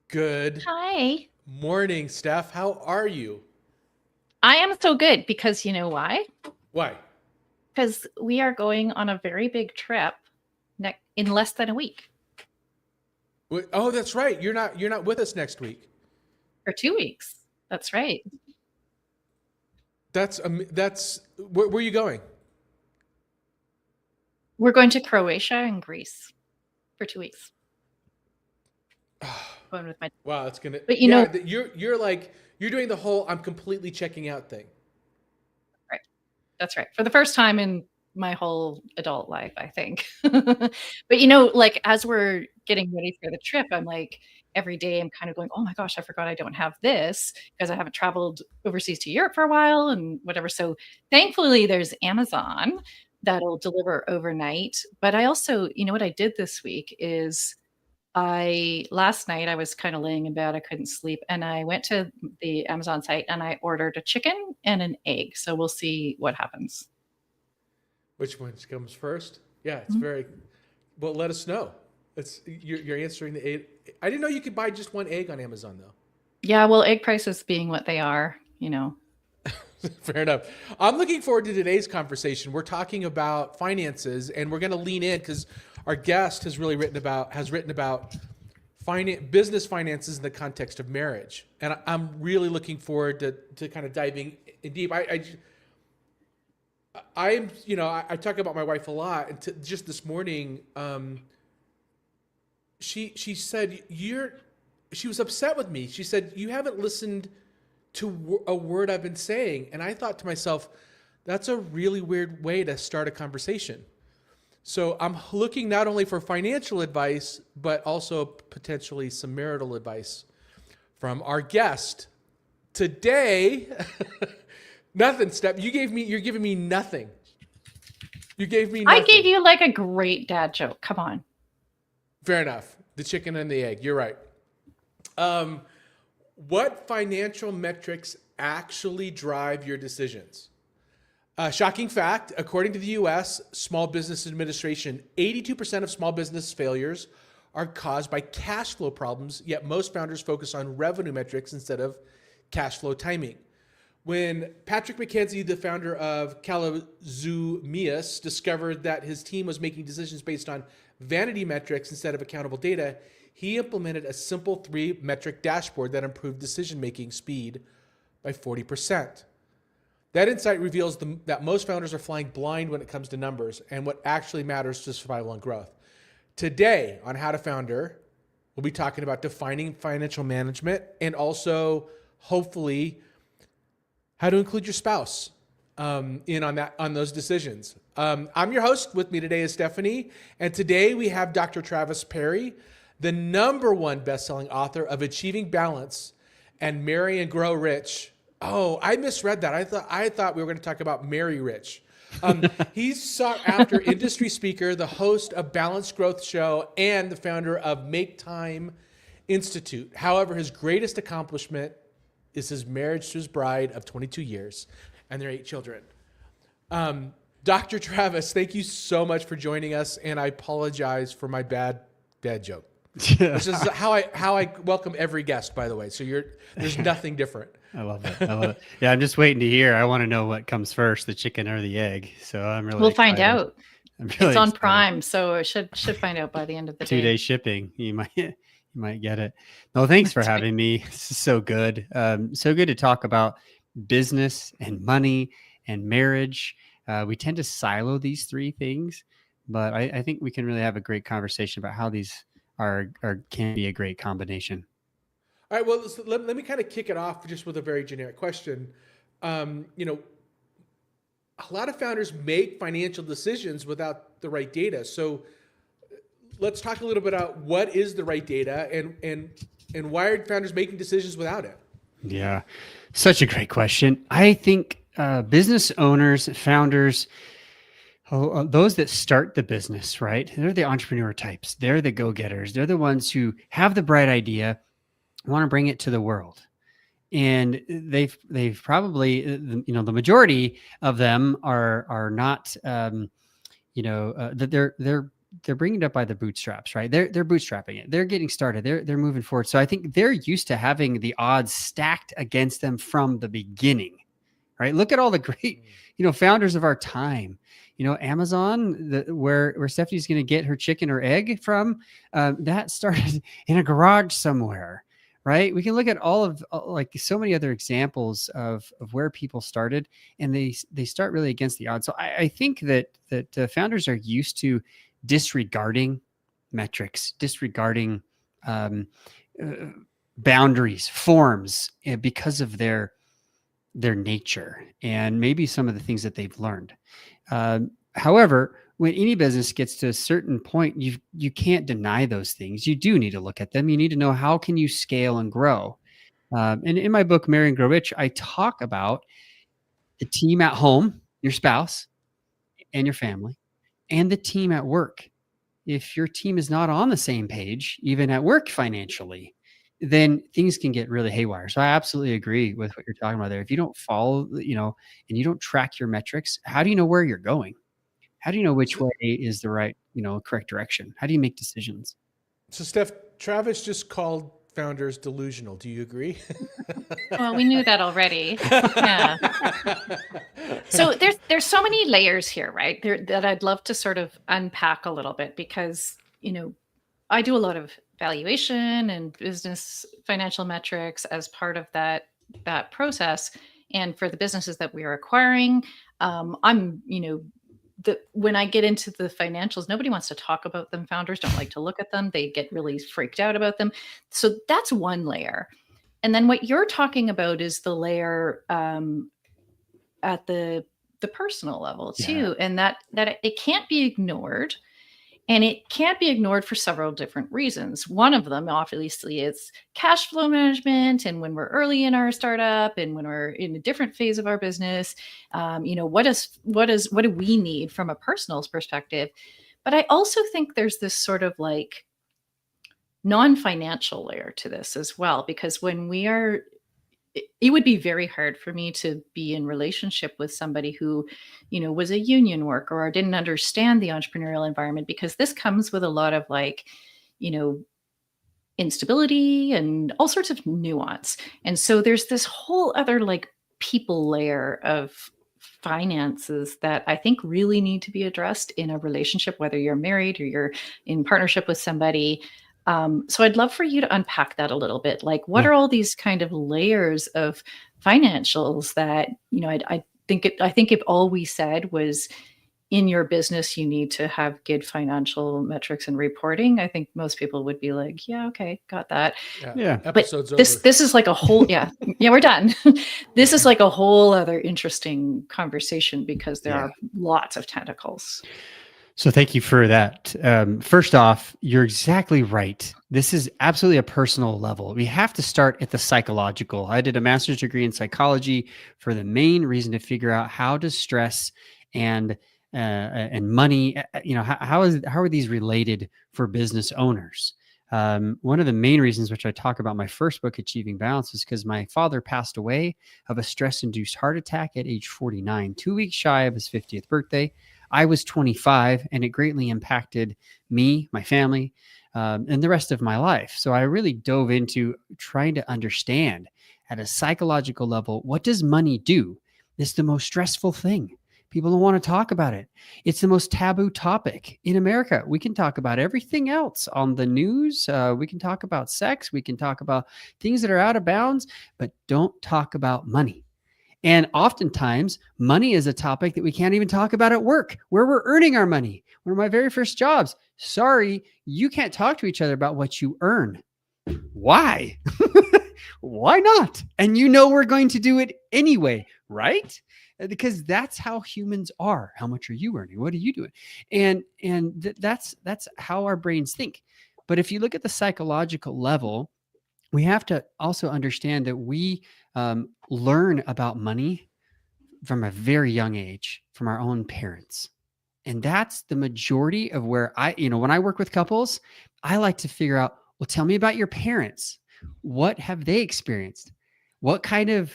Good Hi. morning, Steph. How are you? I am so good because you know why? Why? Because we are going on a very big trip in less than a week Oh, that's right. You're not with us next week. or 2 weeks. That's right. That's where are you going? We're going to Croatia and Greece for 2 weeks. Going with my, Wow, it's gonna. but Yeah, you're doing the whole I'm completely checking out thing. right. That's right. For the first time in my whole adult life, I think. But like as we're getting ready for the trip, I'm like every day I'm kind of going, oh my gosh, I forgot I don't have this because I haven't traveled overseas to Europe for a while and whatever. So thankfully there's Amazon that'll deliver overnight. But I also, what I did this week is I last night I was kind of laying in bed, I couldn't sleep, and I went to the Amazon site and I ordered a chicken and an egg. So we'll see what happens. Which one comes first? Yeah, it's Mhm. very. Well, let us know. You're answering the egg. I didn't know you could buy just one egg on Amazon though. Yeah, well, egg prices being what they are. Fair enough. I'm looking forward to today's conversation. We're talking about finances, and we're going to lean in because our guest has written about business finances in the context of marriage, and I'm really looking forward to kind of diving in deep. I talk about my wife a lot, and just this morning, she said she was upset with me. She said you haven't listened to a word I've been saying. And I thought to myself, that's a really weird way to start a conversation. So I'm looking not only for financial advice, but also potentially some marital advice from our guest today. Nothing, Steph. You're giving me nothing. You gave me I gave nothing. you like a great dad joke. Come on. Fair enough. The chicken and the egg. You're right. Um, what financial metrics actually drive your decisions? Shocking fact, according to the US Small Business Administration, 82% of small business failures are caused by cash flow problems, yet most founders focus on revenue metrics instead of cash flow timing. When Patrick McKenzie, the founder of Calazumias, discovered that his team was making decisions based on vanity metrics instead of accountable data, he implemented a simple 3-metric dashboard that improved decision-making speed by 40%. That insight reveals that most founders are flying blind when it comes to numbers and what actually matters to survival and growth. Today on How to Founder, we'll be talking about defining financial management and also, hopefully, how to include your spouse in on those decisions. I'm your host. With me today is Stephanie, and today we have Dr. Travis Parry, the #1 best-selling author of Achieving Balance and Marry and Grow Rich. Oh, I misread that. I thought we were going to talk about Marry Rich. He's sought after industry speaker, the host of Balanced Growth Show, and the founder of Make Time Institute. However, his greatest accomplishment is his marriage to his bride of 22 years and their 8 children. Dr. Travis, thank you so much for joining us, and I apologize for my bad dad joke. This is how I welcome every guest, by the way. So there's nothing different. I love it. Yeah, I'm just waiting to hear. I want to know what comes first, the chicken or the egg. So I'm really We'll excited. find out. I'm really It's on excited. Prime, so it should find out by the end of the 2-day day. shipping. You might get it. No, thanks for That's right. having me. This is so good. So good to talk about business and money and marriage. We tend to silo these 3 things, but I think we can really have a great conversation about how these can be a great combination. All right, well, let me kind of kick it off just with a very generic question. A lot of founders make financial decisions without the right data. So let's talk a little bit about what is the right data and why are founders making decisions without it? Yeah, such a great question. I think business owners, founders, Those that start the business, right? They're the entrepreneur types. They're the go-getters. They're the ones who have the bright idea, want to bring it to the world. And they've probably, the majority of them are not, that they're bringing it up by the bootstraps, right? They're bootstrapping it. They're getting started. They're moving forward. So I think they're used to having the odds stacked against them from the beginning, right? Look at all the great, founders of our time. Amazon, where Stephanie's going to get her chicken or egg from, that started in a garage somewhere, right? We can look at all of like so many other examples of where people started, and they start really against the odds. So I think that founders are used to disregarding metrics, disregarding boundaries, forms, because of their nature and maybe some of the things that they've learned. However, when any business gets to a certain point, you can't deny those things. You do need to look at them. You need to know, how can you scale and grow? And in my book, Marry and Grow Rich, I talk about the team at home, your spouse and your family, and the team at work. If your team is not on the same page, even at work financially, then things can get really haywire. So I absolutely agree with what you're talking about there. If you don't follow, and you don't track your metrics, how do you know where you're going? How do you know which way is the right, correct direction? How do you make decisions? So, Steph, Travis just called founders delusional. Do you agree? Well, we knew that already. Yeah. So there's so many layers here, right? That I'd love to sort of unpack a little bit, because, I do a lot of valuation and business financial metrics as part of that process. And for the businesses that we are acquiring, I'm, when I get into the financials, nobody wants to talk about them. Founders don't like to look at them. They get really freaked out about them. So that's one layer. And then what you're talking about is the layer at the personal level too, and that it can't be ignored. And it can't be ignored for several different reasons. One of them, obviously, is cash flow management. And when we're early in our startup, and when we're in a different phase of our business, what do we need from a personal perspective? But I also think there's this sort of like non-financial layer to this as well, because when we are, it would be very hard for me to be in relationship with somebody who, was a union worker or didn't understand the entrepreneurial environment, because this comes with a lot of like, instability and all sorts of nuance. And so there's this whole other like people layer of finances that I think really need to be addressed in a relationship, whether you're married or you're in partnership with somebody. So I'd love for you to unpack that a little bit. Like, what Yeah. are all these kind of layers of financials that, I think if all we said was, in your business, you need to have good financial metrics and reporting, I think most people would be like, yeah, okay, got that. Yeah. Episode's But over. this is like a whole, yeah, we're done. This is like a whole other interesting conversation, because there are lots of tentacles. So thank you for that. First off, you're exactly right. This is absolutely a personal level. We have to start at the psychological. I did a master's degree in psychology for the main reason to figure out how does stress and money, how are these related for business owners? One of the main reasons, which I talk about in my first book, Achieving Balance, is because my father passed away of a stress-induced heart attack at age 49, 2 weeks shy of his 50th birthday. I was 25, and it greatly impacted me, my family, and the rest of my life. So I really dove into trying to understand at a psychological level, what does money do? It's the most stressful thing. People don't want to talk about it. It's the most taboo topic in America. We can talk about everything else on the news. We can talk about sex. We can talk about things that are out of bounds, but don't talk about money. And oftentimes, money is a topic that we can't even talk about at work, where we're earning our money. One of my very first jobs, sorry, you can't talk to each other about what you earn. Why? Why not? And we're going to do it anyway, right? Because that's how humans are. How much are you earning? What are you doing? And that's how our brains think. But if you look at the psychological level, we have to also understand that we learn about money from a very young age from our own parents. And that's the majority of where when I work with couples, I like to figure out, well, tell me about your parents. What have they experienced? What kind of,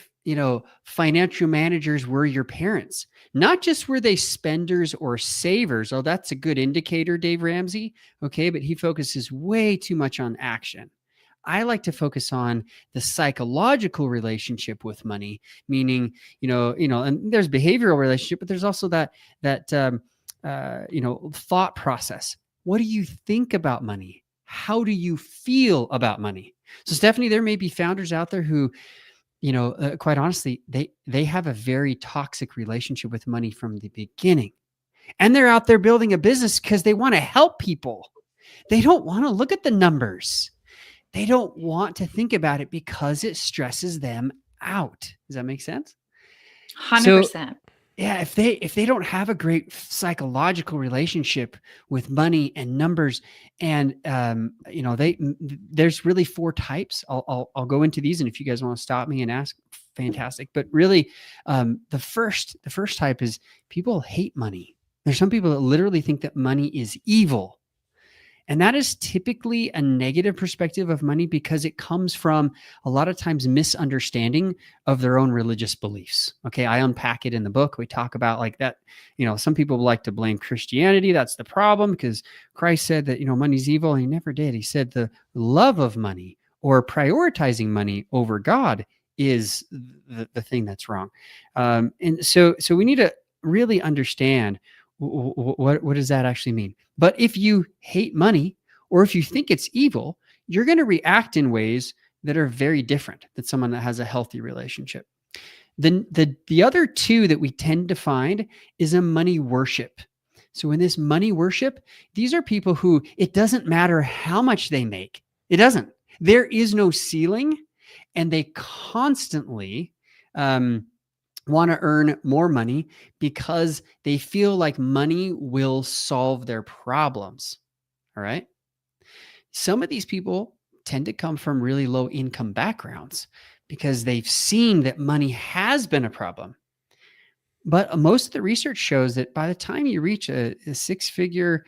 financial managers were your parents? Not just were they spenders or savers. Oh, that's a good indicator, Dave Ramsey. Okay. But he focuses way too much on action. I like to focus on the psychological relationship with money, meaning, and there's behavioral relationship, but there's also that thought process. What do you think about money? How do you feel about money? So Stephanie, there may be founders out there who, quite honestly, they have a very toxic relationship with money from the beginning. And they're out there building a business because they want to help people. They don't want to look at the numbers. They don't want to think about it because it stresses them out. Does that make sense? 100%. Yeah, if they don't have a great psychological relationship with money and numbers, and there's really 4 types. I'll go into these, and if you guys want to stop me and ask, fantastic. But really, the first type is people hate money. There's some people that literally think that money is evil. And that is typically a negative perspective of money because it comes from a lot of times misunderstanding of their own religious beliefs. Okay, I unpack it in the book. We talk about like that. Some people like to blame Christianity. That's the problem because Christ said that, money's evil. And he never did. He said the love of money or prioritizing money over God is the thing that's wrong. And so we need to really understand what does that actually mean? But if you hate money or if you think it's evil, you're going to react in ways that are very different than someone that has a healthy relationship. Then the other 2 that we tend to find is a money worship. So in this money worship, these are people who it doesn't matter how much they make. It doesn't. There is no ceiling, and they constantly want to earn more money because they feel like money will solve their problems. All right. Some of these people tend to come from really low income backgrounds because they've seen that money has been a problem. But most of the research shows that by the time you reach a 6-figure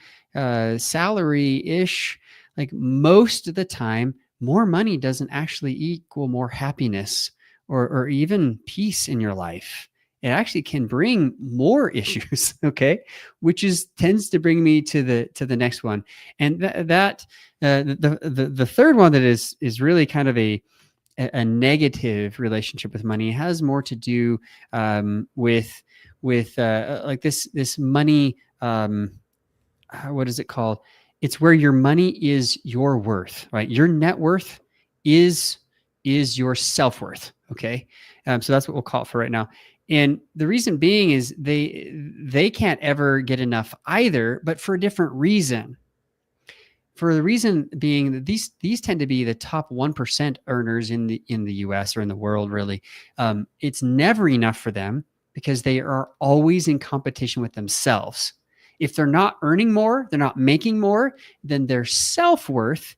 salary-ish, like most of the time, more money doesn't actually equal more happiness or even peace in your life. It actually can bring more issues, okay? Which tends to bring me to the next one, and the third one that is really kind of a negative relationship with money. It has more to do with like this money. What is it called? It's where your money is your worth, right? Your net worth is your self-worth. Okay. So that's what we'll call it for right now. And the reason being is they can't ever get enough either, but for a different reason. For the reason being that these tend to be the top 1% earners in the US or in the world, really. It's never enough for them because they are always in competition with themselves. If they're not earning more, they're not making more, then their self-worth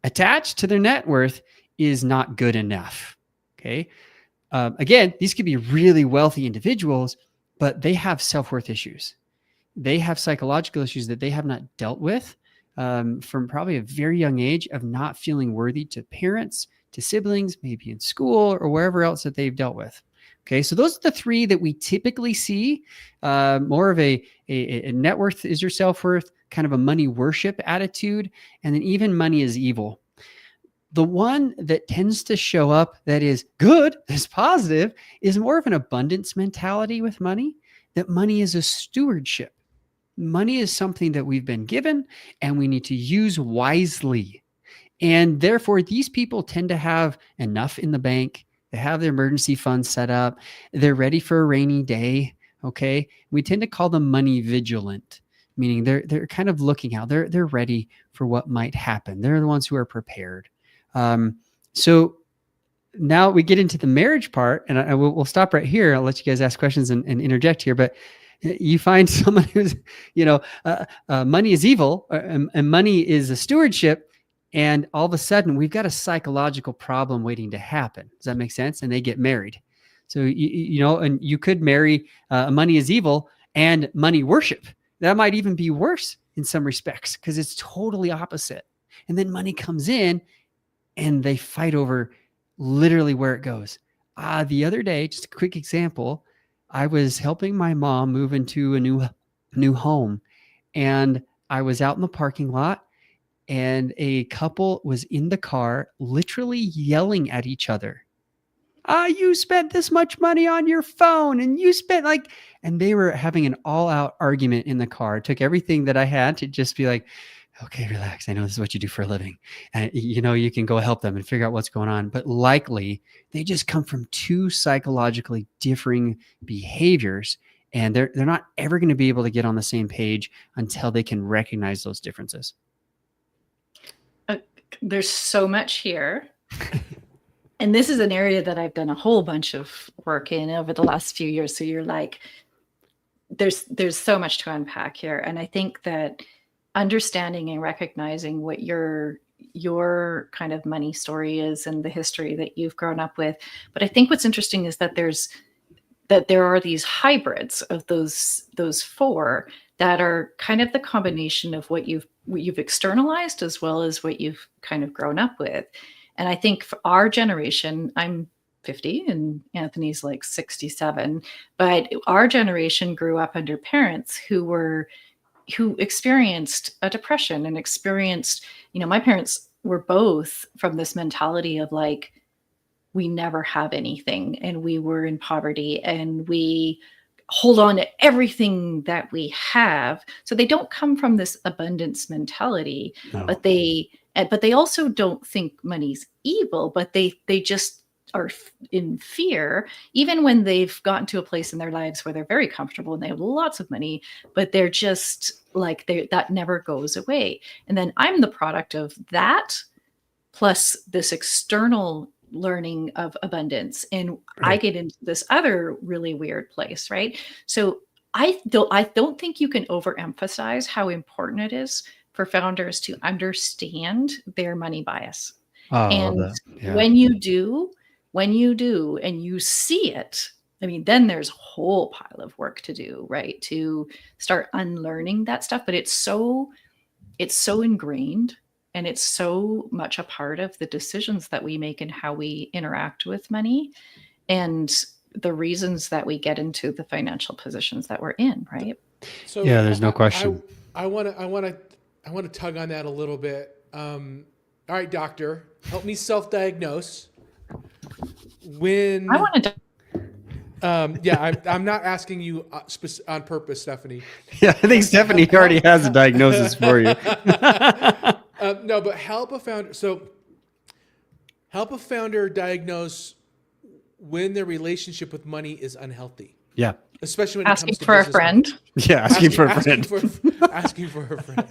attached to their net worth is not good enough. Okay. Again, these could be really wealthy individuals, but they have self-worth issues. They have psychological issues that they have not dealt with from probably a very young age of not feeling worthy to parents, to siblings, maybe in school or wherever else that they've dealt with. Okay, so those are the 3 that we typically see. More of a net worth is your self-worth, kind of a money worship attitude, and then even money is evil. The one that tends to show up that is good, is positive, is more of an abundance mentality with money, that money is a stewardship. Money is something that we've been given and we need to use wisely. And therefore, these people tend to have enough in the bank. They have their emergency funds set up. They're ready for a rainy day. Okay. We tend to call them money vigilant, meaning they're kind of looking out. They're ready for what might happen. They're the ones who are prepared. So now we get into the marriage part, and we'll stop right here. I'll let you guys ask questions and interject here, but you find someone who's, money is evil and money is a stewardship. And all of a sudden we've got a psychological problem waiting to happen. Does that make sense? And they get married. So, and you could marry money is evil and money worship. That might even be worse in some respects because it's totally opposite. And then money comes in and they fight over literally where it goes. The other day, just a quick example, I was helping my mom move into a new home, and I was out in the parking lot, and a couple was in the car literally yelling at each other. You spent this much money on your phone, and you spent and they were having an all-out argument in the car. It took everything that I had to just be like, okay, relax. I know this is what you do for a living. And you can go help them and figure out what's going on. But likely they just come from two psychologically differing behaviors, and they're not ever going to be able to get on the same page until they can recognize those differences. There's so much here. And this is an area that I've done a whole bunch of work in over the last few years. So you're like, there's so much to unpack here. And I think that understanding and recognizing what your kind of money story is and the history that you've grown up with. But I think what's interesting is that there are these hybrids of those four that are kind of the combination of what you've externalized as well as what you've kind of grown up with. And I think for our generation, I'm 50 and Anthony's like 67, but our generation grew up under parents who experienced a depression and experienced, my parents were both from this mentality of like, we never have anything and we were in poverty and we hold on to everything that we have. So they don't come from this abundance mentality, No. but they also don't think money's evil, but they just are in fear, even when they've gotten to a place in their lives where they're very comfortable and they have lots of money, but they're just like, that never goes away. And then I'm the product of that, plus this external learning of abundance. And Right. I get into this other really weird place, right? So I don't think you can overemphasize how important it is for founders to understand their money bias. Oh, I And love that. Yeah. when you do, and you see it, I mean, then there's a whole pile of work to do, right? To start unlearning that stuff. But it's so ingrained and it's so much a part of the decisions that we make and how we interact with money and the reasons that we get into the financial positions that we're in, right? So Yeah, there's no question. I want to tug on that a little bit. All right, doctor, help me self-diagnose. When I want to. I'm not asking you on purpose, Stephanie. Yeah, I think Stephanie already has a diagnosis for you. No, but help a founder. So help a founder diagnose when their relationship with money is unhealthy. Yeah. Especially when Asking it comes to for a business friend. money. Yeah, asking for a friend. Asking for a friend.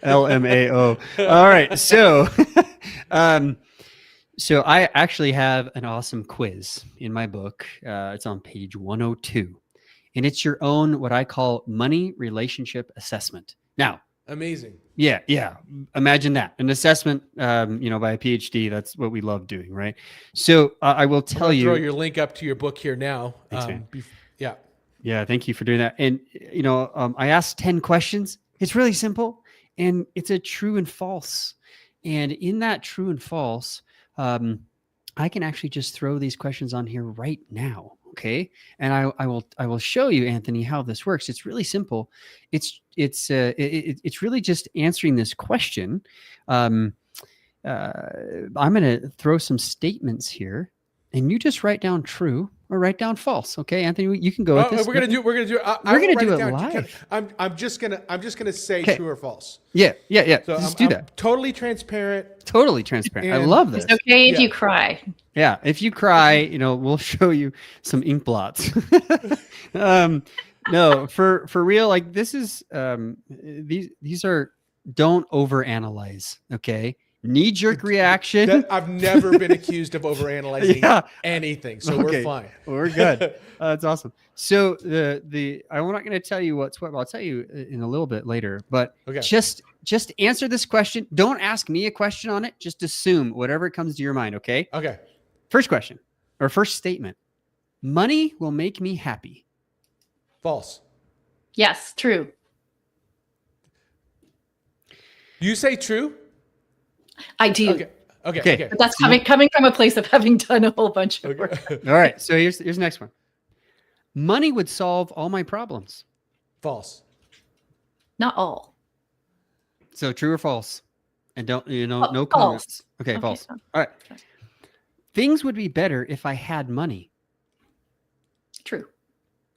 LMAO. All right. So, so I actually have an awesome quiz in my book. It's on page 102, and it's your own, what I call money relationship assessment. Now, Amazing. yeah. Imagine that, an assessment, by a PhD. That's what we love doing, right? So I will tell you. Throw your link up to your book here now. Thanks, man. Yeah. Yeah, thank you for doing that. And, I asked 10 questions. It's really simple, and it's a true and false. And in that true and false, I can actually just throw these questions on here right now. Okay. And I will show you, Anthony, how this works. It's really simple. It's really just answering this question. I'm going to throw some statements here, and you just write down true or write down false. Okay, Anthony, you can go with this. We're gonna do. We're gonna do it live. I'm just gonna say true or false. Yeah. So Just do that. Totally transparent. Totally transparent. I And love this. It's okay if you cry. Yeah, if you cry, we'll show you some ink blots. No, for real, like this is these are, don't overanalyze. Okay. Knee-jerk reaction. I've never been accused of overanalyzing anything, so we're fine. We're good. That's awesome. So I'm not going to tell you what's what. I'll tell you in a little bit later. But just answer this question. Don't ask me a question on it. Just assume whatever comes to your mind. Okay. Okay. First question or first statement: money will make me happy. False. Yes, true. You say true? I do. Okay. But that's coming from a place of having done a whole bunch of work. All right. So here's the next one. Money would solve all my problems. False. Not all. So true or false? And don't, no False. comments. Okay, Okay, false. so- All right. Things would be better if I had money. True.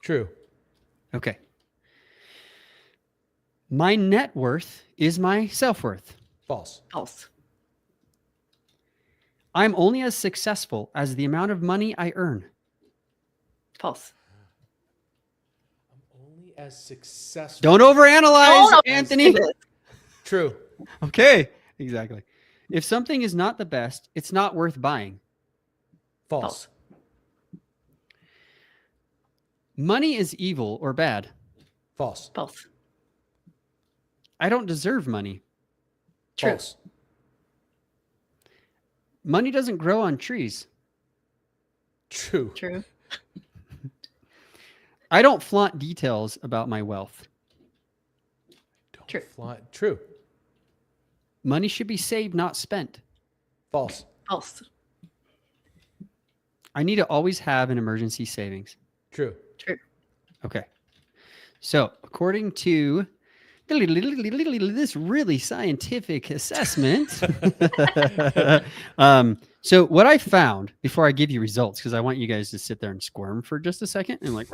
True. Okay. My net worth is my self-worth. False. False. I'm only as successful as the amount of money I earn. False. Only as successful. Don't overanalyze, No. Anthony. True. Okay, exactly. If something is not the best, it's not worth buying. False. Money is evil or bad. False. False. I don't deserve money. True. False. Money doesn't grow on trees. True. True. I don't flaunt details about my wealth. Don't True. flaunt. True. Money should be saved, not spent. False. False. I need to always have an emergency savings. True. True. Okay. So, according to this really scientific assessment, so what I found before I give you results, because I want you guys to sit there and squirm for just a second and like,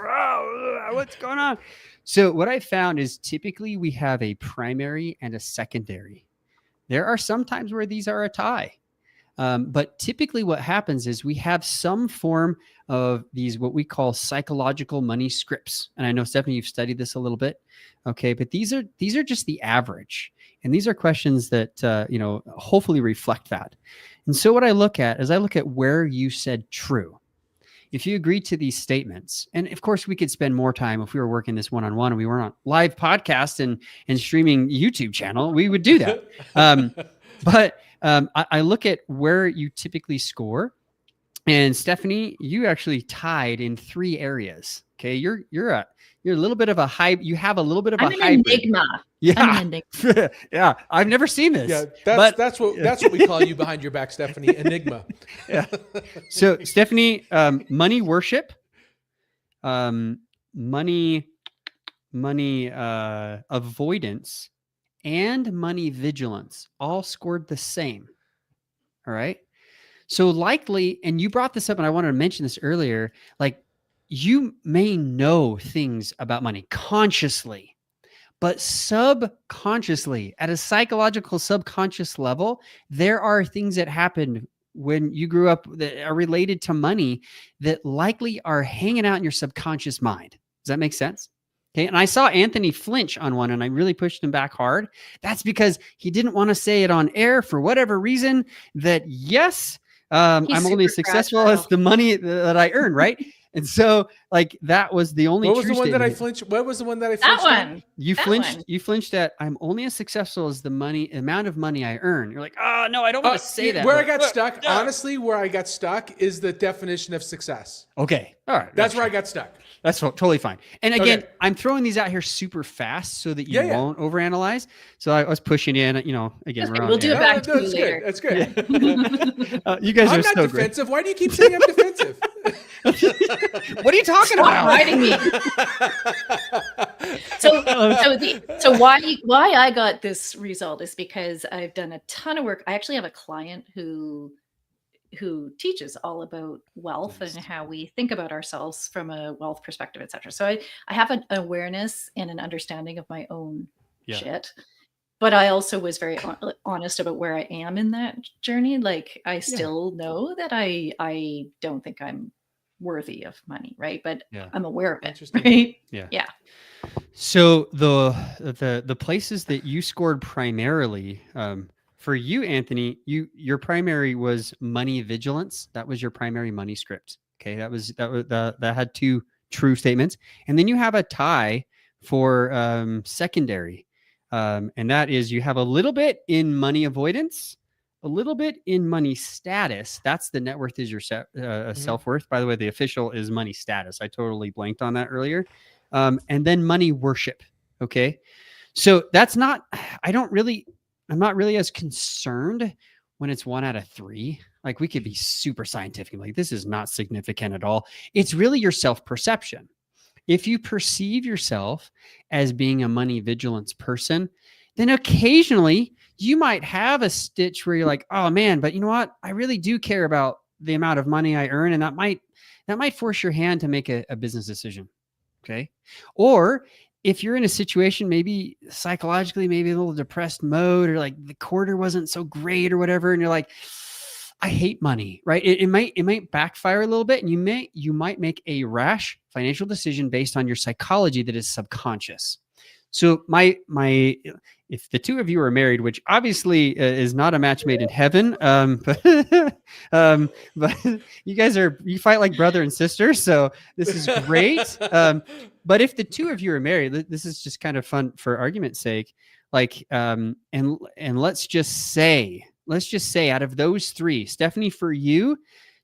what's going on? So what I found is typically we have a primary and a secondary. There are some times where these are a tie. But typically what happens is we have some form of these, what we call psychological money scripts. And I know, Stephanie, you've studied this a little bit. Okay. But these are just the average. And these are questions that, hopefully reflect that. And so what I look at is I look at where you said true. If you agree to these statements, and of course we could spend more time if we were working this one-on-one and we weren't on live podcast and streaming YouTube channel, we would do that. But I look at where you typically score, and Stephanie, you actually tied in 3 areas. Okay, you're a little bit of a hybrid. You have a little bit of I'm a an hybrid. enigma. Yeah, I'm an enigma. yeah. I've never seen this. Yeah, that's what we call you behind your back, Stephanie. Enigma. Yeah. So Stephanie, money worship, money avoidance, and money vigilance all scored the same. All right. So likely, and you brought this up and I wanted to mention this earlier, like you may know things about money consciously, but subconsciously at a psychological subconscious level, there are things that happened when you grew up that are related to money that likely are hanging out in your subconscious mind. Does that make sense? Okay. And I saw Anthony flinch on one and I really pushed him back hard. That's because he didn't want to say it on air for whatever reason that yes, I'm only as successful as the money that I earn. Right. And so like, that was the only What was true the one that I statement. flinched? What was the one that I That flinched on? one. You That flinched. one. You flinched at I'm only as successful as the amount of money I earn. You're like, oh no, I don't want to say that. Where I but- got stuck, honestly, where I got stuck is the definition of success. Okay, all right. That's where I got stuck. That's totally fine. And again, Okay. I'm throwing these out here super fast so that you Yeah. won't overanalyze. So I was pushing in. Again, That's we're good. on We'll do air. it back to you That's later. good. That's good. You guys I'm are not so great. defensive. Why do you keep saying I'm defensive? What are you talking Stop about? writing me. So why I got this result is because I've done a ton of work. I actually have a client who teaches all about wealth and how we think about ourselves from a wealth perspective, etc. So I have an awareness and an understanding of my own shit. But I also was very honest about where I am in that journey. Like I still know that I don't think I'm worthy of money, right? But I'm aware of it, Interesting. right? Yeah. So the places that you scored primarily, for you, Anthony, your primary was money vigilance. That was your primary money script. Okay, that had 2 true statements, and then you have a tie for secondary, and that is you have a little bit in money avoidance, a little bit in money status. That's the net worth is your self-worth. By the way, the official is money status. I totally blanked on that earlier. And then money worship. Okay. So that's not, I don't really really as concerned when it's 1 out of 3. Like, we could be super scientific, like, this is not significant at all. It's really your self-perception. If you perceive yourself as being a money vigilance person, then occasionally you might have a stitch where you're like, oh man, but you know what? I really do care about the amount of money I earn. And that might force your hand to make a business decision. Okay. Or if you're in a situation, maybe psychologically, maybe a little depressed mode, or like the quarter wasn't so great or whatever, and you're like, I hate money, right? It might backfire a little bit, and you might make a rash financial decision based on your psychology that is subconscious. So if the two of you are married, which obviously is not a match made in heaven, but you fight like brother and sister, so this is great. But if the two of you are married, this is just kind of fun for argument's sake. Like, and let's just say out of those 3, Stephanie, for you,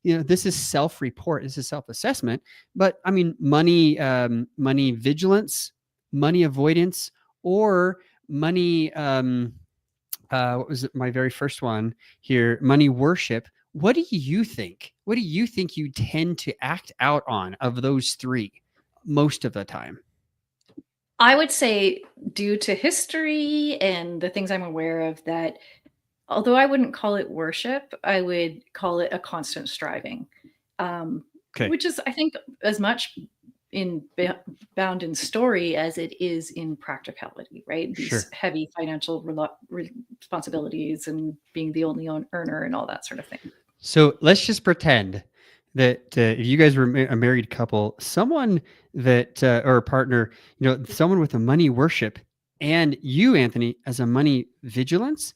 this is self-report, this is self-assessment. But I mean, money vigilance, money avoidance, or money, what was it, my very first one here, money worship. What do you think? What do you think you tend to act out on of those 3 most of the time? I would say, due to history and the things I'm aware of, that although I wouldn't call it worship, I would call it a constant striving, Okay. which is, I think, as much bound in story as it is in practicality, right? These Sure. heavy financial responsibilities and being the only earner and all that sort of thing. So let's just pretend that if you guys were a married couple, someone that or a partner, someone with a money worship, and you, Anthony, as a money vigilance,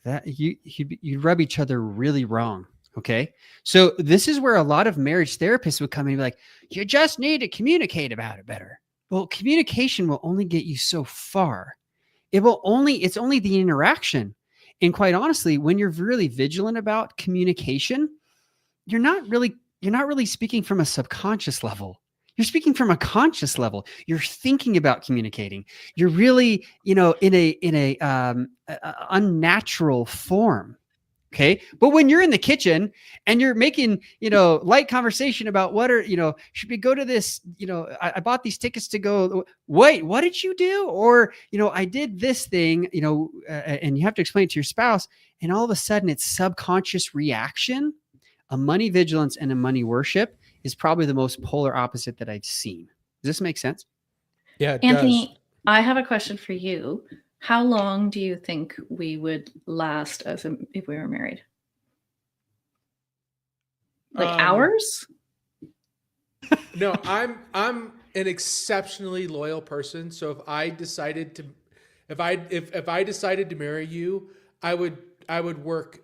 that you'd rub each other really wrong. Okay. So this is where a lot of marriage therapists would come in and be like, you just need to communicate about it better. Well, communication will only get you so far. It's only the interaction. And quite honestly, when you're really vigilant about communication, you're not really speaking from a subconscious level. You're speaking from a conscious level. You're thinking about communicating. You're really, in a unnatural form. Okay. But when you're in the kitchen and you're making, light conversation about should we go to this, I bought these tickets to go, wait, what did you do? Or, I did this thing, and you have to explain it to your spouse. And all of a sudden it's subconscious reaction. A money vigilance and a money worship is probably the most polar opposite that I've seen. Does this make sense? Yeah, it Anthony, does. I have a question for you. How long do you think we would last if we were married? Like hours? No, I'm an exceptionally loyal person. So if I decided to marry you, I would work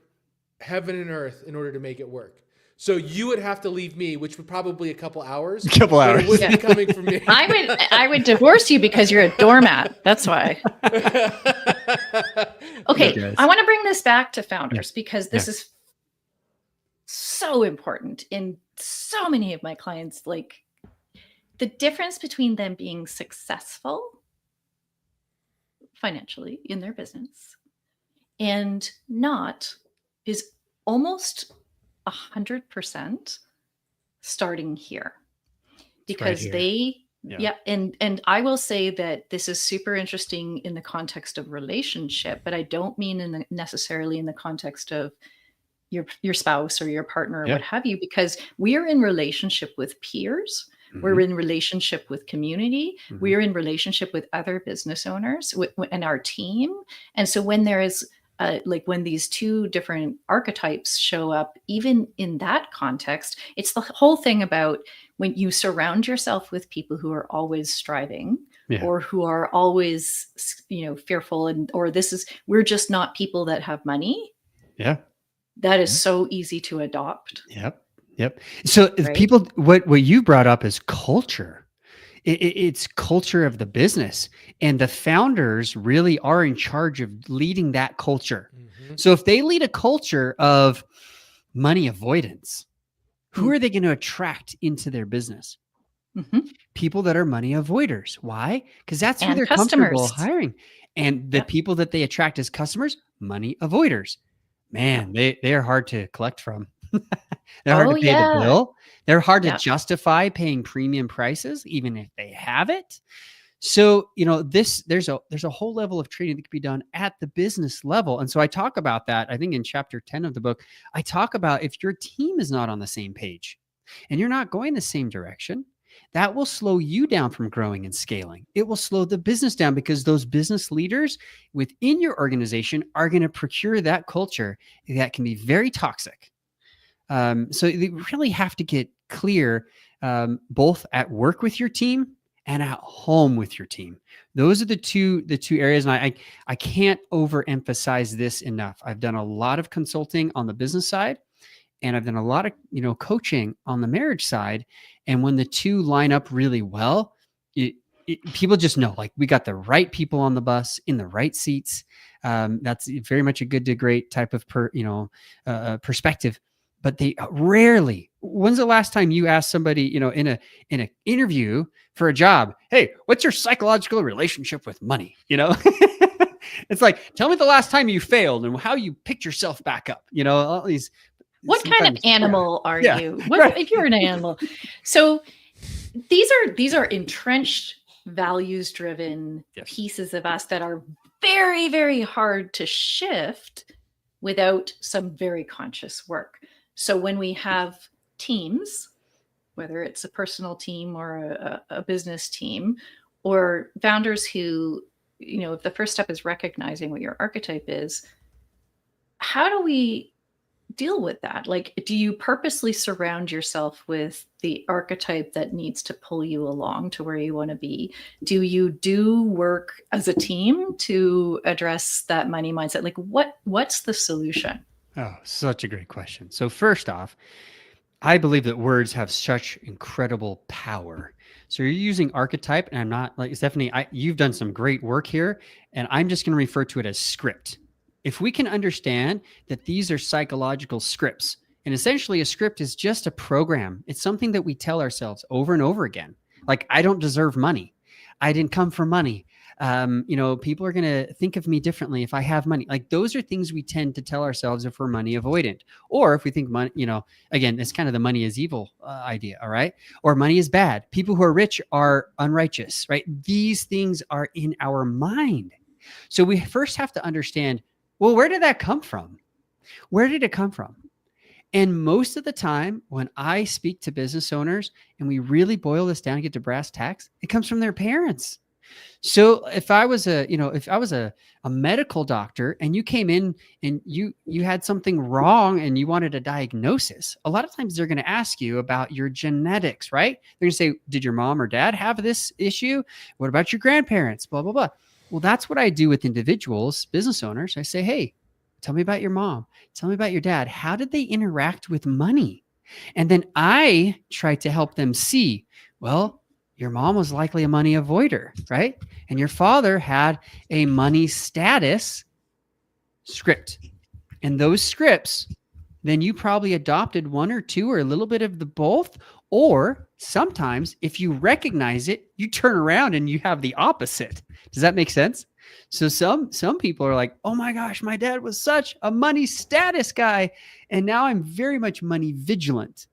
heaven and earth in order to make it work. So you would have to leave me, which would probably a couple hours. But it wouldn't be coming from me. I would divorce you because you're a doormat. That's why. Okay, I want to bring this back to founders because this is so important in so many of my clients. Like, the difference between them being successful financially in their business and not is almost 100% starting here, because and I will say that this is super interesting in the context of relationship, but I don't mean necessarily in the context of your spouse or your partner or what have you, because we are in relationship with peers. Mm-hmm. We're in relationship with community. Mm-hmm. We are in relationship with other business owners and our team. And so when there is when these two different archetypes show up, even in that context, it's the whole thing about when you surround yourself with people who are always striving or who are always, fearful, we're just not people that have money. Yeah. That is so easy to adopt. Yep. So people, what you brought up is culture. It's culture of the business, and the founders really are in charge of leading that culture. Mm-hmm. So if they lead a culture of money avoidance, who are they going to attract into their business? Mhm. People that are money avoiders. Why? Because that's who And they're comfortable customers. hiring. And the Yep. people that they attract as customers, money avoiders. Yep. Man, they are hard to collect from. They're hard Oh, to pay the yeah. bill. They're hard to Yep. justify paying premium prices, even if they have it. So, there's a whole level of training that can be done at the business level. And so I talk about that, I think in chapter 10 of the book. I talk about if your team is not on the same page and you're not going the same direction, that will slow you down from growing and scaling. It will slow the business down because those business leaders within your organization are going to procure that culture that can be very toxic. So you really have to get clear, both at work with your team and at home with your team. Those are the two areas, and I can't overemphasize this enough. I've done a lot of consulting on the business side, and I've done a lot of coaching on the marriage side. And when the two line up really well, people just know, like, we got the right people on the bus in the right seats. That's very much a good to great type of perspective. But they rarely. When's the last time you asked somebody, in an interview for a job, hey, what's your psychological relationship with money? It's like, tell me the last time you failed and how you picked yourself back up. All these. What kind of animal are Yeah, you? What right. if you're an animal? So these are entrenched, values-driven Yes. pieces of us that are very, very hard to shift without some very conscious work. So when we have teams, whether it's a personal team or a business team, or founders who, if the first step is recognizing what your archetype is, how do we deal with that? Like, do you purposely surround yourself with the archetype that needs to pull you along to where you want to be? Do you do work as a team to address that money mindset? Like, what's the solution? Oh, such a great question. So first off, I believe that words have such incredible power. So you're using archetype, and I'm not, like, Stephanie, you've done some great work here, and I'm just going to refer to it as script. If we can understand that these are psychological scripts, and essentially a script is just a program. It's something that we tell ourselves over and over again. Like, I don't deserve money. I didn't come for money. People are going to think of me differently if I have money. Like, those are things we tend to tell ourselves if we're money avoidant, or if we think money, again, it's kind of the money is evil idea. All right. Or money is bad. People who are rich are unrighteous, right? These things are in our mind. So we first have to understand, well, where did that come from? Where did it come from? And most of the time when I speak to business owners and we really boil this down and get to brass tacks, it comes from their parents. So if I was a medical doctor and you came in and you had something wrong and you wanted a diagnosis, a lot of times they're going to ask you about your genetics, right? They're going to say, did your mom or dad have this issue? What about your grandparents? Blah, blah, blah. Well, that's what I do with individuals, business owners. I say, hey, tell me about your mom. Tell me about your dad. How did they interact with money? And then I try to help them see, well, your mom was likely a money avoider, right? And your father had a money status script. And those scripts, then you probably adopted one or two or a little bit of the both. Or sometimes if you recognize it, you turn around and you have the opposite. Does that make sense? So some people are like, oh my gosh, my dad was such a money status guy. And now I'm very much money vigilant.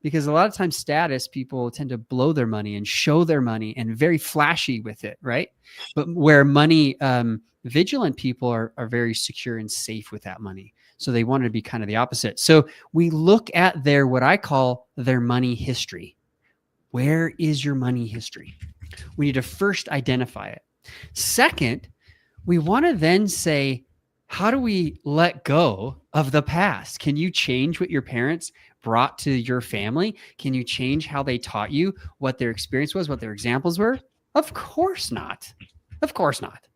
Because a lot of times status people tend to blow their money and show their money and very flashy with it, right? But where money vigilant people are very secure and safe with that money. So they want to be kind of the opposite. So we look at what I call their money history. Where is your money history? We need to first identify it. Second, we want to then say, how do we let go of the past? Can you change what your parents brought to your family? Can you change how they taught you, what their experience was, what their examples were? Of course not. Of course not.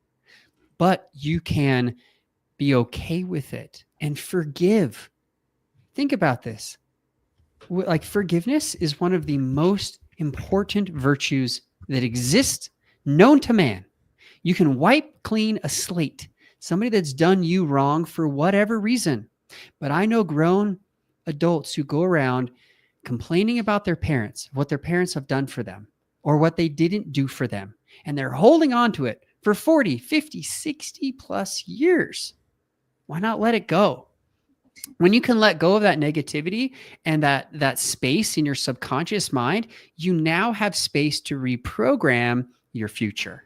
But you can be okay with it and forgive. Think about this. Like, forgiveness is one of the most important virtues that exist known to man. You can wipe clean a slate, somebody that's done you wrong for whatever reason. But I know grown adults who go around complaining about their parents, what their parents have done for them, or what they didn't do for them. And they're holding on to it for 40, 50, 60 plus years. Why not let it go? When you can let go of that negativity and that space in your subconscious mind, you now have space to reprogram your future.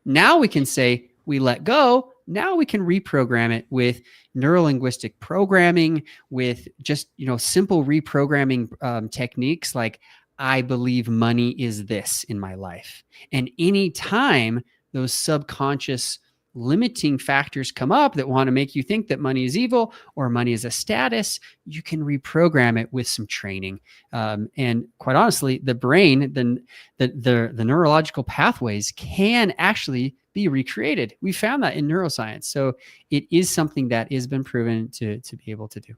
Now we can say we let go. Now we can reprogram it with neurolinguistic programming, with just simple reprogramming techniques like I believe money is this in my life. And anytime those subconscious limiting factors come up that want to make you think that money is evil or money is a status, you can reprogram it with some training. And quite honestly, the brain, the neurological pathways can actually be recreated. We found that in neuroscience. So it is something that has been proven to be able to do.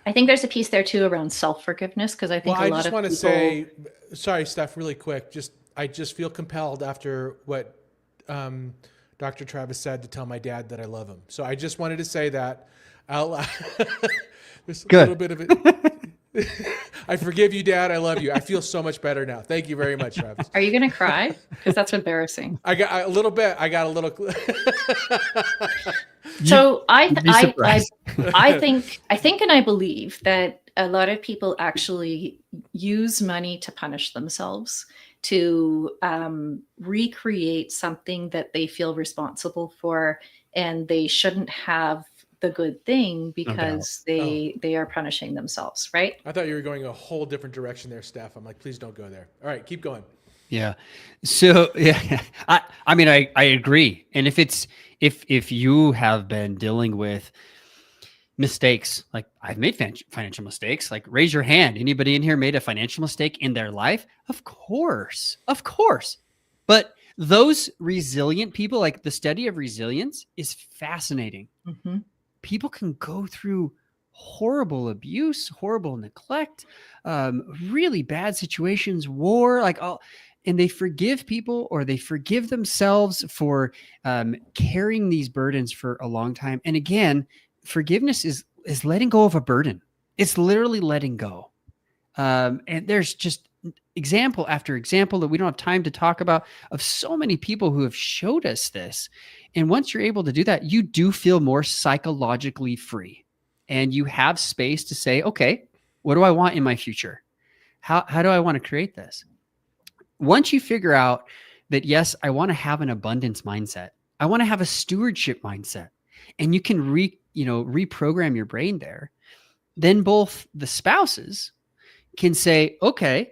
I think there's a piece there too around self-forgiveness, because I think Well, a I lot just of want to people... say, sorry, Steph, really quick. I just feel compelled after what Dr. Travis said to tell my dad that I love him. So I just wanted to say that out loud. There's a little bit of it. I forgive you, Dad. I love you. I feel so much better now. Thank you very much, Travis. Are you going to cry? Because that's embarrassing. I got a little bit. I got a little. So I think and I believe that a lot of people actually use money to punish themselves, to recreate something that they feel responsible for, and they shouldn't have the good thing because they are punishing themselves, right? I thought you were going a whole different direction there, Steph. I'm like, please don't go there. All right, keep going. Yeah. So yeah, I mean, I agree. And if you have been dealing with mistakes, like I've made financial mistakes, like raise your hand. Anybody in here made a financial mistake in their life? Of course. But those resilient people, like the study of resilience is fascinating. Mm-hmm. People can go through horrible abuse, horrible neglect, really bad situations, war, and they forgive people or they forgive themselves for carrying these burdens for a long time. And again, forgiveness is letting go of a burden. It's literally letting go. And there's just example after example that we don't have time to talk about of so many people who have showed us this. And once you're able to do that, you do feel more psychologically free. And you have space to say, okay, what do I want in my future? How do I want to create this? Once you figure out that, yes, I want to have an abundance mindset. I want to have a stewardship mindset. And you can reprogram your brain there. Then both the spouses can say, okay,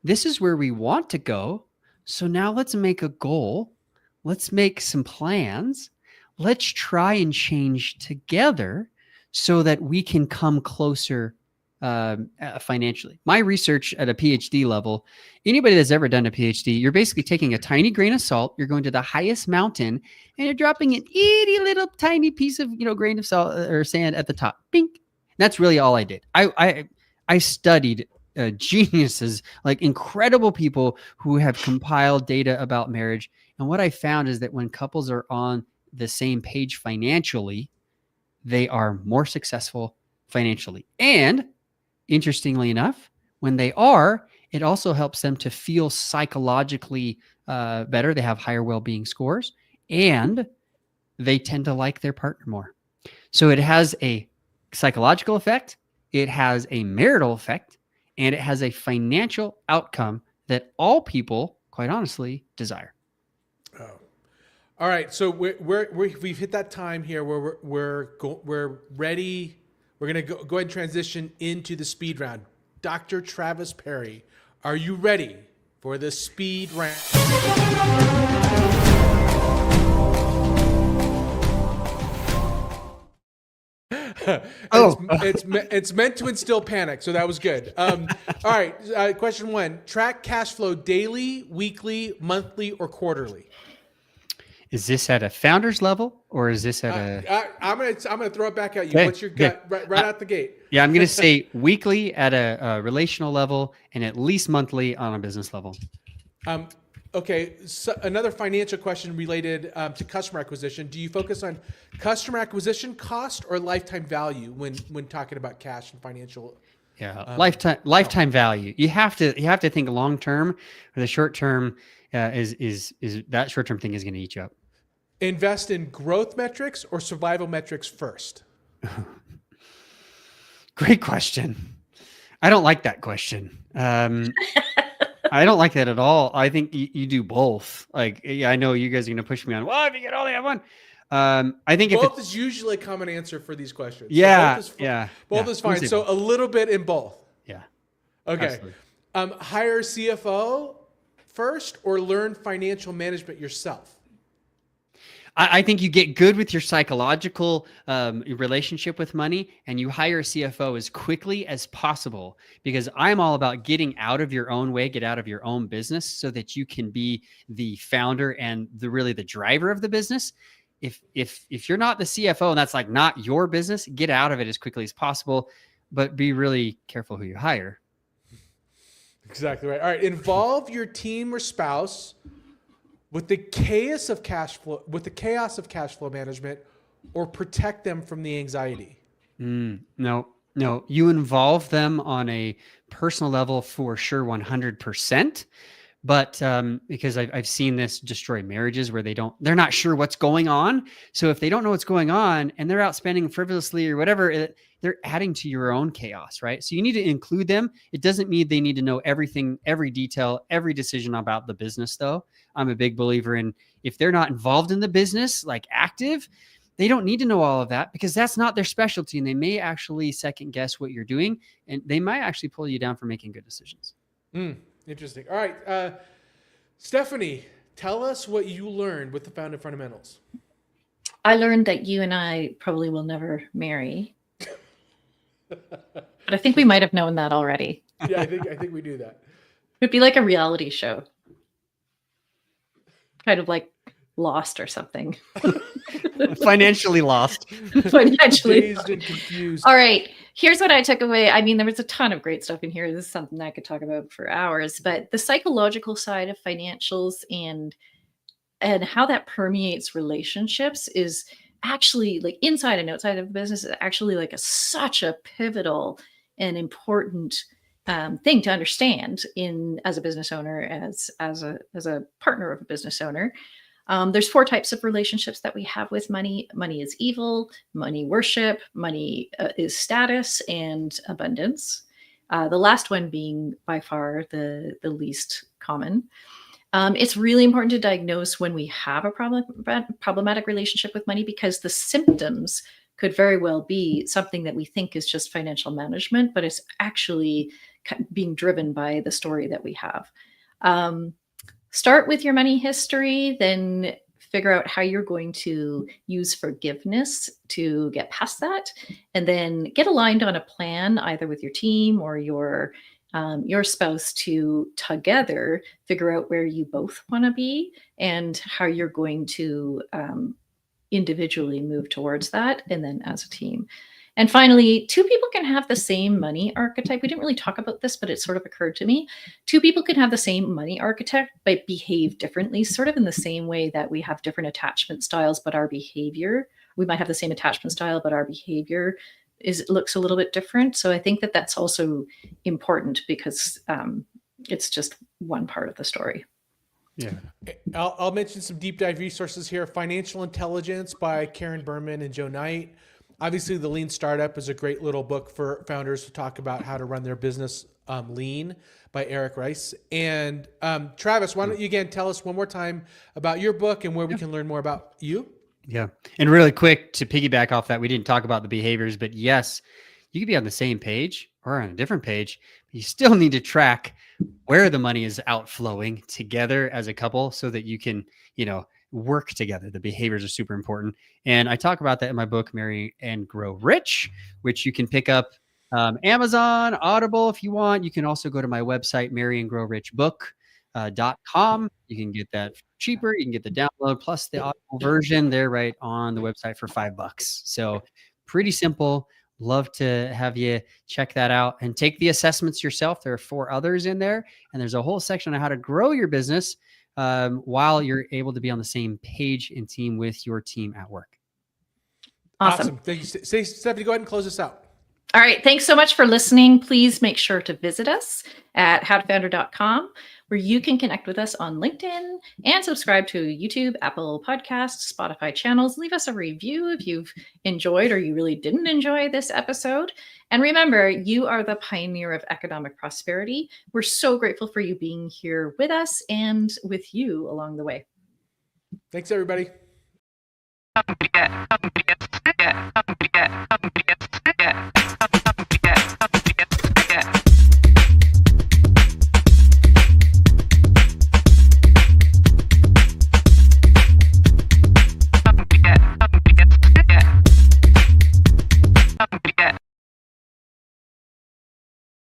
this is where we want to go. So now let's make a goal. Let's make some plans. Let's try and change together so that we can come closer financially. My research at a PhD level, anybody that's ever done a PhD, you're basically taking a tiny grain of salt, you're going to the highest mountain, and you're dropping an itty little tiny piece of grain of salt or sand at the top. Bink. That's really all I did. I studied geniuses, like incredible people who have compiled data about marriage. And what I found is that when couples are on the same page financially, they are more successful financially. And interestingly enough, when they are, it also helps them to feel psychologically better. They have higher well-being scores, and they tend to like their partner more. So it has a psychological effect, it has a marital effect, and it has a financial outcome that all people, quite honestly, desire. Oh. All right, so we've hit that time here where we're ready. We're gonna go ahead and transition into the speed round. Dr. Travis Parry, are you ready for the speed round? It's meant to instill panic, so that was good. All right, question one: track cash flow daily, weekly, monthly, or quarterly? Is this at a founder's level or is this at a? I'm gonna throw it back at you. Okay. What's your gut right out the gate? Yeah, I'm gonna say weekly at a relational level and at least monthly on a business level. Okay, so another financial question related to customer acquisition. Do you focus on customer acquisition cost or lifetime value when talking about cash and financial Yeah, lifetime value. You have to think long term, or the short term is that short term thing is going to eat you up. Invest in growth metrics or survival metrics first? Great question. I don't like that question. I don't like that at all. I think you do both. Like, yeah, I know you guys are going to push me on. Well, if you get all the one, I think Both is usually a common answer for these questions. Yeah, So I'm both is gonna fine. say So both. a little bit in both. Yeah. Okay. Hire CFO first or learn financial management yourself? I think you get good with your psychological relationship with money, and you hire a CFO as quickly as possible, because I'm all about getting out of your own way, get out of your own business so that you can be the founder and really the driver of the business. If you're not the CFO and that's like not your business, get out of it as quickly as possible, but be really careful who you hire. Exactly right. All right. Involve your team or spouse with the chaos of cash flow management, or protect them from the anxiety. No, you involve them on a personal level for sure, 100%. But because I've seen this destroy marriages where they're not sure what's going on. So if they don't know what's going on and they're out spending frivolously or whatever, they're adding to your own chaos, right? So you need to include them. It doesn't mean they need to know everything, every detail, every decision about the business, though. I'm a big believer in, if they're not involved in the business, like active, they don't need to know all of that, because that's not their specialty, and they may actually second guess what you're doing, and they might actually pull you down for making good decisions. Interesting. All right. Stephanie, tell us what you learned with the Founding Fundamentals. I learned that you and I probably will never marry. But I think we might have known that already. Yeah, I think we do that. It'd be like a reality show. Kind of like Lost or something. Financially lost. Financially Dazed and confused. All right. Here's what I took away. I mean, there was a ton of great stuff in here. This is something I could talk about for hours, but the psychological side of financials and how that permeates relationships is actually, like, inside and outside of business, is actually like such a pivotal and important thing to understand as a business owner, as a partner of a business owner. There's 4 types of relationships that we have with money. Money is evil, money worship, money is status, and abundance. The last one being by far the least common. It's really important to diagnose when we have a problematic relationship with money, because the symptoms could very well be something that we think is just financial management, but it's actually being driven by the story that we have. Start with your money history, then figure out how you're going to use forgiveness to get past that, and then get aligned on a plan, either with your team or your spouse, to together figure out where you both want to be and how you're going to individually move towards that, and then as a team. And finally, 2 people can have the same money archetype. We didn't really talk about this, but it sort of occurred to me. 2 people can have the same money archetype, but behave differently, sort of in the same way that we have different attachment styles, but our behavior, we might have the same attachment style, but our behavior looks a little bit different. So I think that that's also important, because it's just one part of the story. Yeah. I'll mention some deep dive resources here. Financial Intelligence by Karen Berman and Joe Knight. Obviously, The Lean Startup is a great little book for founders to talk about how to run their business lean, by Eric Rice. And Travis, why don't you again tell us one more time about your book and where we can learn more about you? Yeah. And really quick, to piggyback off that, we didn't talk about the behaviors, but yes, you could be on the same page or on a different page, but you still need to track where the money is outflowing together as a couple, so that you can, work together. The behaviors are super important. And I talk about that in my book, Marry and Grow Rich, which you can pick up Amazon, Audible if you want. You can also go to my website, marryandgrowrichbook.com. You can get that cheaper. You can get the download plus the Audible version. They're right on the website for $5. So pretty simple. Love to have you check that out and take the assessments yourself. There are 4 others in there, and there's a whole section on how to grow your business while you're able to be on the same page and team with your team at work. Awesome. Thank you. Stephanie, go ahead and close us out. All right. Thanks so much for listening. Please make sure to visit us at howtofounder.com, where you can connect with us on LinkedIn and subscribe to YouTube, Apple Podcasts, Spotify channels. Leave us a review if you've enjoyed or you really didn't enjoy this episode. And remember, you are the pioneer of economic prosperity. We're so grateful for you being here with us and with you along the way. Thanks, everybody.